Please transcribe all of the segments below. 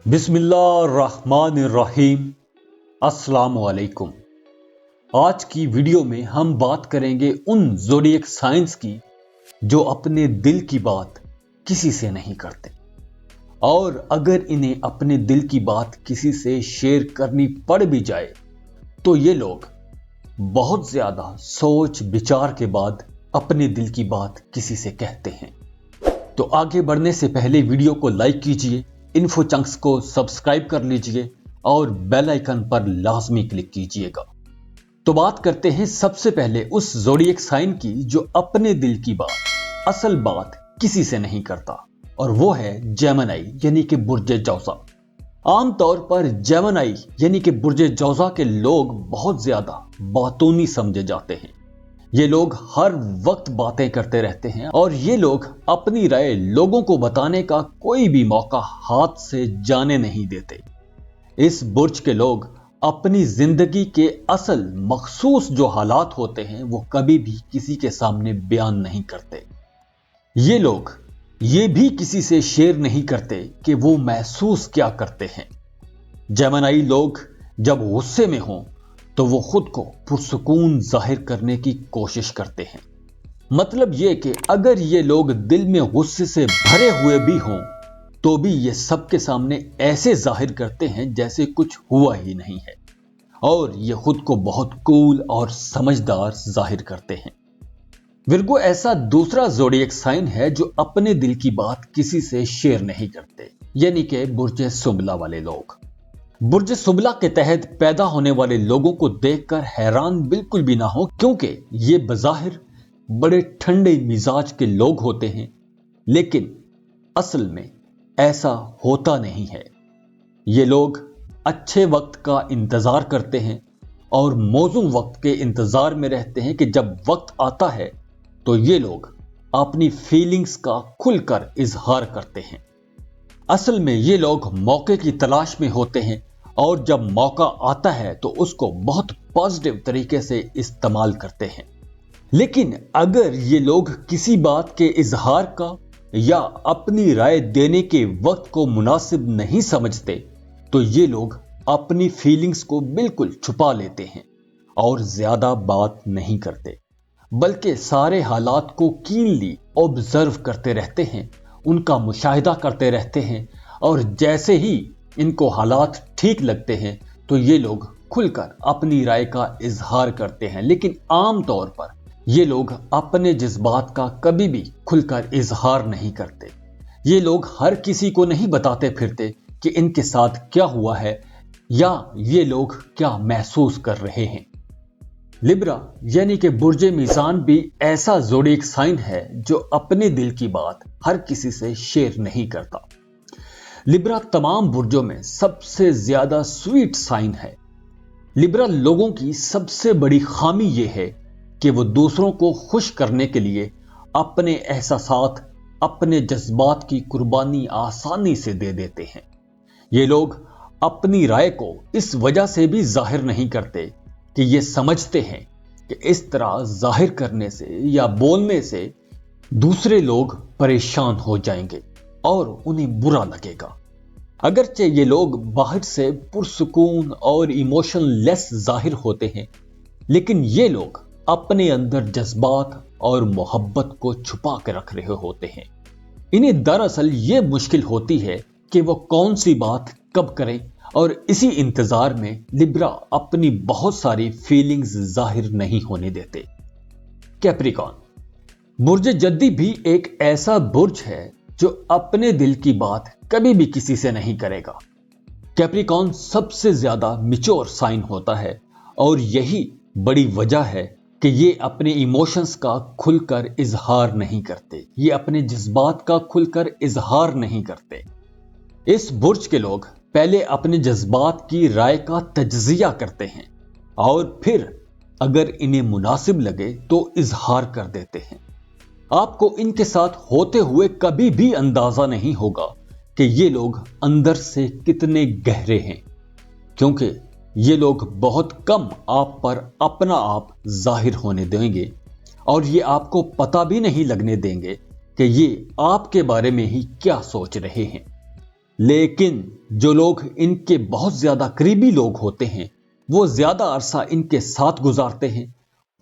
बिस्मिल्लाहिर्रहमानिर्रहीम। अस्सलाम वालेकुम। आज की वीडियो में हम बात करेंगे उन ज़ोडिएक साइंस की जो अपने दिल की बात किसी से नहीं करते, और अगर इन्हें अपने दिल की बात किसी से शेयर करनी पड़ भी जाए तो ये लोग बहुत ज्यादा सोच विचार के बाद अपने दिल की बात किसी से कहते हैं। तो आगे बढ़ने से पहले वीडियो को लाइक कीजिए, इन्फो चंक्स को सब्सक्राइब कर लीजिए और बेल आइकन पर लाजमी क्लिक कीजिएगा। तो बात करते हैं सबसे पहले उस ज़ोडिएक साइन की जो अपने दिल की बात, असल बात किसी से नहीं करता, और वो है जेमिनी यानी कि बुर्ज जौज़ा। आमतौर पर जेमिनी यानी कि बुर्ज जौज़ा के लोग बहुत ज्यादा बातूनी समझे जाते हैं। ये लोग हर वक्त बातें करते रहते हैं और ये लोग अपनी राय लोगों को बताने का कोई भी मौका हाथ से जाने नहीं देते। इस बुर्ज के लोग अपनी जिंदगी के असल मखसूस जो हालात होते हैं वो कभी भी किसी के सामने बयान नहीं करते। ये लोग ये भी किसी से शेयर नहीं करते कि वो महसूस क्या करते हैं। जेमिनी लोग जब गुस्से में हों तो वो खुद को पुरसुकून जाहिर करने की कोशिश करते हैं। मतलब ये कि अगर ये लोग दिल में गुस्से से भरे हुए भी हों तो भी ये सबके सामने ऐसे जाहिर करते हैं जैसे कुछ हुआ ही नहीं है, और ये खुद को बहुत कूल और समझदार जाहिर करते हैं। विर्गो ऐसा दूसरा ज़ोडिएक साइन है जो अपने दिल की बात किसी से शेयर नहीं करते, यानी कि बुर्ज सुंबला वाले लोग। बुर्ज सुंबला के तहत पैदा होने वाले लोगों को देखकर हैरान बिल्कुल भी ना हो, क्योंकि ये बज़ाहिर बड़े ठंडे मिजाज के लोग होते हैं, लेकिन असल में ऐसा होता नहीं है। ये लोग अच्छे वक्त का इंतजार करते हैं और मौजूद वक्त के इंतजार में रहते हैं कि जब वक्त आता है तो ये लोग अपनी फीलिंग्स का खुलकर इजहार करते हैं। असल में ये लोग मौके की तलाश में होते हैं और जब मौका आता है तो उसको बहुत पॉजिटिव तरीके से इस्तेमाल करते हैं। लेकिन अगर ये लोग किसी बात के इजहार का या अपनी राय देने के वक्त को मुनासिब नहीं समझते तो ये लोग अपनी फीलिंग्स को बिल्कुल छुपा लेते हैं और ज्यादा बात नहीं करते, बल्कि सारे हालात को कीनली ऑब्जर्व करते रहते हैं, उनका मुशाहिदा करते रहते हैं, और जैसे ही इनको हालात ठीक लगते हैं तो ये लोग खुलकर अपनी राय का इजहार करते हैं। लेकिन आम तौर पर ये लोग अपने जज्बात का कभी भी खुलकर इजहार नहीं करते। ये लोग हर किसी को नहीं बताते फिरते कि इनके साथ क्या हुआ है या ये लोग क्या महसूस कर रहे हैं। लिब्रा यानी कि बुर्ज मीज़ान भी ऐसा ज़ोडिएक साइन है जो अपने दिल की बात हर किसी से शेयर नहीं करता। लिब्रा तमाम बुर्जों में सबसे ज्यादा स्वीट साइन है। लिब्रा लोगों की सबसे बड़ी खामी यह है कि वो दूसरों को खुश करने के लिए अपने एहसासात, अपने जज्बात की कुर्बानी आसानी से दे देते हैं। ये लोग अपनी राय को इस वजह से भी जाहिर नहीं करते कि ये समझते हैं कि इस तरह जाहिर करने से या बोलने से दूसरे लोग परेशान हो जाएंगे और उन्हें बुरा लगेगा। अगरचे ये लोग बाहर से पुरसुकून और इमोशन लेस जाहिर होते हैं, लेकिन ये लोग अपने अंदर जज्बात और मोहब्बत को छुपा के रख रहे होते हैं। इन्हें दरअसल ये मुश्किल होती है कि वो कौन सी बात कब करें, और इसी इंतजार में लिब्रा अपनी बहुत सारी फीलिंग्स जाहिर नहीं होने देते। कैप्रिकॉन बुर्ज जद्दी भी एक ऐसा बुर्ज है जो अपने दिल की बात कभी भी किसी से नहीं करेगा। कैप्रिकॉन सबसे ज्यादा मैच्योर साइन होता है, और यही बड़ी वजह है कि ये अपने इमोशंस का खुलकर इजहार नहीं करते, ये अपने जज्बात का खुलकर इजहार नहीं करते। इस बुर्ज के लोग पहले अपने जज्बात की राय का तज्जिया करते हैं और फिर अगर इन्हें मुनासिब लगे तो इजहार कर देते हैं। आपको इनके साथ होते हुए कभी भी अंदाजा नहीं होगा कि ये लोग अंदर से कितने गहरे हैं, क्योंकि ये लोग बहुत कम आप पर अपना आप जाहिर होने देंगे और ये आपको पता भी नहीं लगने देंगे कि ये आपके बारे में ही क्या सोच रहे हैं। लेकिन जो लोग इनके बहुत ज्यादा करीबी लोग होते हैं, वो ज्यादा अरसा इनके साथ गुजारते हैं,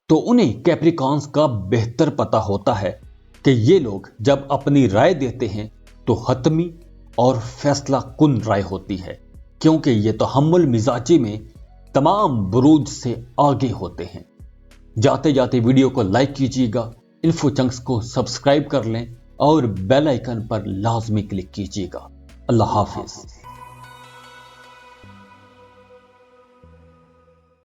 तो उन्हें कैप्रिकॉन्स का बेहतर पता होता है कि ये लोग जब अपनी राय देते हैं तो हतमी और फैसला कुन राय होती है, क्योंकि ये तो हम्मुल मिजाजी में तमाम बुरूज से आगे होते हैं। जाते जाते वीडियो को लाइक कीजिएगा, इन्फो चंक्स को सब्सक्राइब कर लें और बेल आइकन पर लाजमी क्लिक कीजिएगा। अल्लाह हाफिज।